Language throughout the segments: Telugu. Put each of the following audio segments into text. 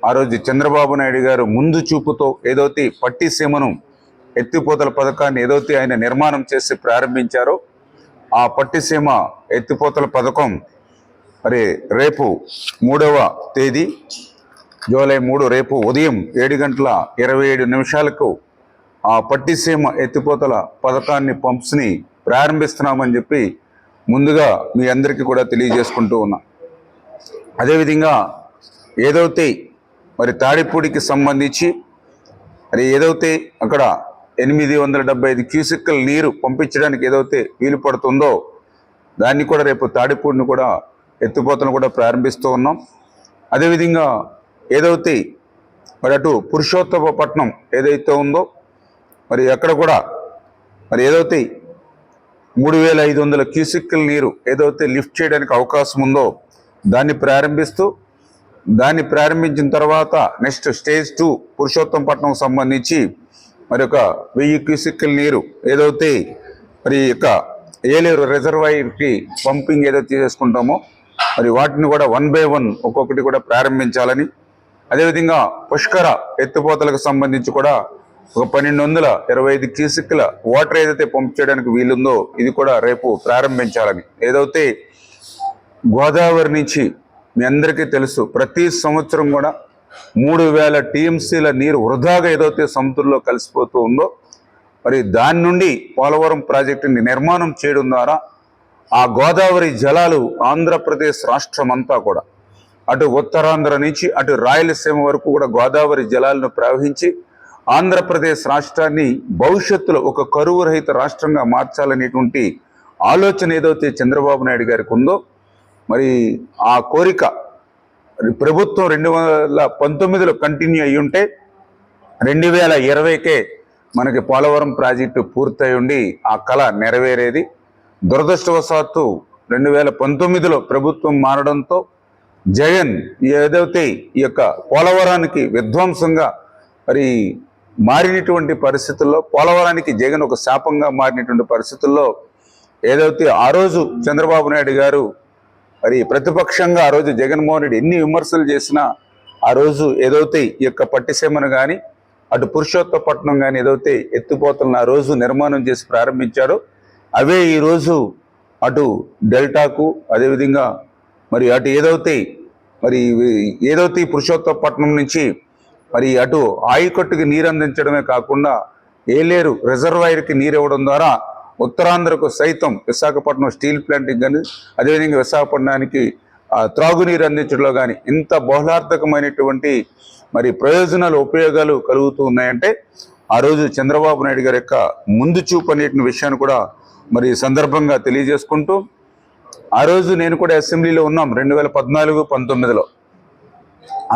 ఆ రోజు చంద్రబాబు నాయుడు గారు ముందు చూపుతో ఏదైతే పట్టిసీమను ఎత్తిపోతల పథకాన్ని ఏదైతే ఆయన నిర్మాణం చేసి ప్రారంభించారో ఆ పట్టిసీమ ఎత్తిపోతల పథకం మరి రేపు 3వ తేదీ జూలై 3 రేపు ఉదయం 7:27 ఆ పట్టిసీమ ఎత్తిపోతల పథకాన్ని పంప్స్ని ప్రారంభిస్తున్నామని చెప్పి ముందుగా మీ అందరికీ కూడా తెలియజేసుకుంటూ ఉన్నా. అదేవిధంగా ఏదైతే మరి తాడిపూడికి సంబంధించి మరి ఏదైతే అక్కడ 875 క్యూసెక్కుల నీరు పంపించడానికి ఏదైతే వీలు పడుతుందో దాన్ని కూడా రేపు తాడిపూడిని కూడా ఎత్తిపోతను కూడా ప్రారంభిస్తూ ఉన్నాం. అదేవిధంగా ఏదైతే మరి అటు పురుషోత్తమపట్నం ఏదైతే ఉందో మరి అక్కడ కూడా మరి ఏదైతే 3500 క్యూసెక్కుల నీరు ఏదైతే లిఫ్ట్ చేయడానికి అవకాశం ఉందో దాన్ని ప్రారంభించిన తర్వాత నెక్స్ట్ స్టేజ్ 2 పురుషోత్తమపట్నం సంబంధించి మరి ఒక 1000 క్యూసెక్కుల నీరు ఏదైతే మరి యొక్క ఏలేరు రిజర్వాయర్కి పంపింగ్ ఏదైతే చేసుకుంటామో మరి వాటిని కూడా 1 by 1 ఒక్కొక్కటి కూడా ప్రారంభించాలని, అదేవిధంగా పుష్కర ఎత్తిపోతలకు సంబంధించి కూడా ఒక 1225 క్యూసెక్కుల వాటర్ ఏదైతే పంప్ చేయడానికి వీలుందో ఇది కూడా రేపు ప్రారంభించాలని, ఏదైతే గోదావరి నుంచి మీ అందరికీ తెలుసు ప్రతి సంవత్సరం కూడా 3000 టీఎంసీల నీరు వృధాగా ఏదైతే సముద్రంలో కలిసిపోతూ ఉందో మరి దాని నుండి పోలవరం ప్రాజెక్టుని నిర్మాణం చేయడం ద్వారా ఆ గోదావరి జలాలు ఆంధ్రప్రదేశ్ రాష్ట్రం అంతా కూడా అటు ఉత్తరాంధ్ర నుంచి అటు రాయలసీమ వరకు కూడా గోదావరి జలాలను ప్రవహించి ఆంధ్రప్రదేశ్ రాష్ట్రాన్ని భవిష్యత్తులో ఒక కరువు రహిత రాష్ట్రంగా మార్చాలనేటువంటి ఆలోచన ఏదైతే చంద్రబాబు నాయుడు గారికి ఉందో మరి ఆ కోరిక ప్రభుత్వం 2019లో కంటిన్యూ అయ్యి ఉంటే 2020కే మనకి పోలవరం ప్రాజెక్టు పూర్తయి ఉండి ఆ కళ నెరవేరేది. దురదృష్టవశాత్తు 2019లో ప్రభుత్వం మారడంతో జగన్ ఏదైతే ఈ యొక్క పోలవరానికి విధ్వంసంగా మరి మారినటువంటి పరిస్థితుల్లో, పోలవరానికి జగన్ ఒక శాపంగా మారినటువంటి పరిస్థితుల్లో ఏదైతే ఆ రోజు చంద్రబాబు నాయుడు గారు మరి ప్రతిపక్షంగా ఆ రోజు జగన్మోహన్ రెడ్డి ఎన్ని విమర్శలు చేసినా ఆ రోజు ఏదైతే ఈ యొక్క పట్టిసీమను కానీ అటు పురుషోత్తపట్నం కానీ ఏదైతే ఎత్తిపోతలను ఆ రోజు నిర్మాణం చేసి ప్రారంభించారో అవే ఈరోజు అటు డెల్టాకు అదేవిధంగా మరి అటు ఏదైతే పురుషోత్తపట్నం నుంచి మరి అటు ఆయకట్టుకి నీరు అందించడమే కాకుండా ఏలేరు రిజర్వాయర్కి నీరు ఇవ్వడం ద్వారా ఉత్తరాంధ్రకు సైతం విశాఖపట్నం స్టీల్ ప్లాంట్కి కానీ అదేవిధంగా విశాఖపట్నానికి త్రాగునీరు అందించడంలో కానీ ఇంత బహుళార్థకమైనటువంటి మరి ప్రయోజనాలు ఉపయోగాలు కలుగుతూ ఉన్నాయంటే ఆ రోజు చంద్రబాబు నాయుడు గారి యొక్క ముందు చూపు అనే విషయాన్ని కూడా మరి సందర్భంగా తెలియజేసుకుంటూ ఆ రోజు నేను కూడా అసెంబ్లీలో ఉన్నాం 2014-19లో.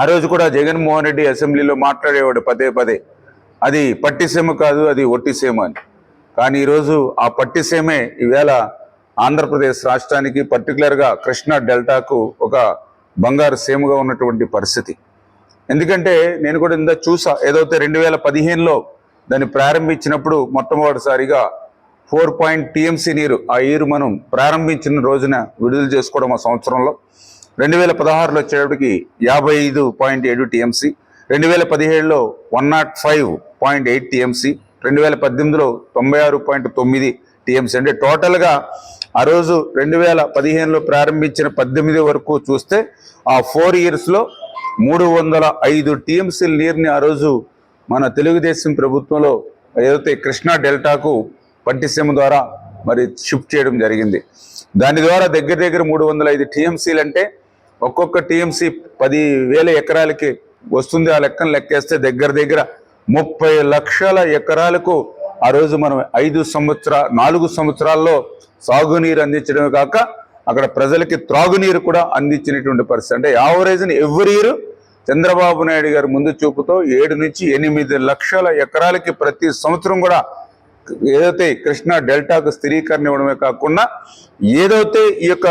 ఆ రోజు కూడా జగన్మోహన్ రెడ్డి అసెంబ్లీలో మాట్లాడేవాడు పదే అది పట్టిసీమ కాదు అది ఒట్టిసీమ అని. కానీ ఈరోజు ఆ పట్టిసీమే ఈవేళ ఆంధ్రప్రదేశ్ రాష్ట్రానికి పర్టికులర్గా కృష్ణా డెల్టాకు ఒక బంగారు సీమగా ఉన్నటువంటి పరిస్థితి. ఎందుకంటే నేను కూడా ఇందా చూసా ఏదైతే 2015లో దాన్ని ప్రారంభించినప్పుడు మొట్టమొదటిసారిగా 4 టీఎంసీ నీరు ఆ నీరు మనం ప్రారంభించిన రోజున విడుదల చేసుకోవడం ఆ సంవత్సరంలో. 2016లో వచ్చేటప్పటికి 55.7 టీఎంసీ, 2017లో 105.8 టీఎంసీ, 2018లో 96.9 టీఎంసీ. అంటే టోటల్గా ఆ రోజు 2015లో ప్రారంభించిన 18 వరకు చూస్తే ఆ 4 ఇయర్స్లో 305 టీఎంసీల నీరుని ఆ రోజు మన తెలుగుదేశం ప్రభుత్వంలో ఏదైతే కృష్ణా డెల్టాకు పట్టిసీమ ద్వారా మరి షిఫ్ట్ చేయడం జరిగింది. దాని ద్వారా దగ్గర 305 టీఎంసీలు అంటే ఒక్కొక్క టీఎంసీ 10,000 ఎకరాలకి వస్తుంది. ఆ లెక్కను లెక్కేస్తే దగ్గర 30 లక్షల ఎకరాలకు ఆ రోజు మనం 4 సంవత్సరాల్లో సాగునీరు అందించడమే కాక అక్కడ ప్రజలకి త్రాగునీరు కూడా అందించినటువంటి పరిస్థితి. అంటే యావరేజ్ని ఎవ్రీ ఇయర్ చంద్రబాబు నాయుడు గారు ముందు చూపుతో 7 నుంచి 8 లక్షల ఎకరాలకి ప్రతి సంవత్సరం కూడా ఏదైతే కృష్ణా డెల్టాకు స్థిరీకరణ ఇవ్వడమే కాకుండా ఏదైతే ఈ యొక్క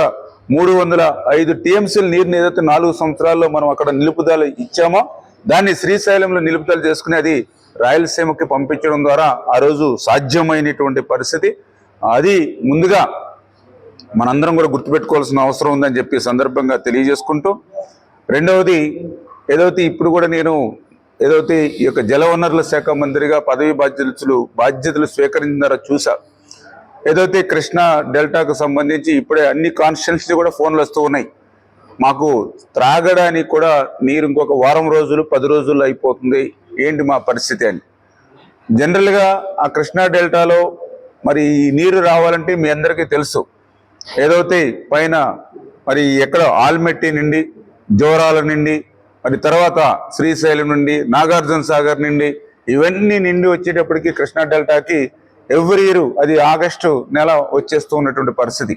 305 టీఎంసీల నీరుని ఏదైతే 4 సంవత్సరాల్లో మనం అక్కడ నిలుపుదల ఇచ్చామో దాన్ని శ్రీశైలంలో నిలుపుదల చేసుకుని అది రాయలసీమకి పంపించడం ద్వారా ఆ రోజు సాధ్యమైనటువంటి పరిస్థితి. అది ముందుగా మనందరం కూడా గుర్తుపెట్టుకోవాల్సిన అవసరం ఉందని చెప్పి సందర్భంగా తెలియజేసుకుంటూ, రెండవది ఏదైతే ఇప్పుడు కూడా నేను ఏదైతే ఈ యొక్క జలవనరుల శాఖ మంత్రిగా పదవి బాధ్యతలు స్వీకరించిన తర్వాత చూసా, ఏదైతే కృష్ణా డెల్టాకు సంబంధించి ఇప్పుడే అన్ని కాన్స్టిట్యున్సీ కూడా ఫోన్లు వస్తూ ఉన్నాయి, మాకు త్రాగడానికి కూడా నీరు ఇంకొక వారం రోజులు 10 రోజుల్లో అయిపోతుంది, ఏంటి మా పరిస్థితి అని. జనరల్గా ఆ కృష్ణా డెల్టాలో మరి ఈ నీరు రావాలంటే మీ అందరికీ తెలుసు, ఏదైతే పైన మరి ఎక్కడ ఆల్మెట్టి నుండి, జోరాల నుండి, మరి తర్వాత శ్రీశైలం నుండి, నాగార్జున సాగర్ నుండి ఇవన్నీ నిండి వచ్చేటప్పటికి కృష్ణా డెల్టాకి ఎవ్రీ ఇయర్ అది ఆగస్టు నెల వచ్చేస్తూ ఉన్నటువంటి పరిస్థితి.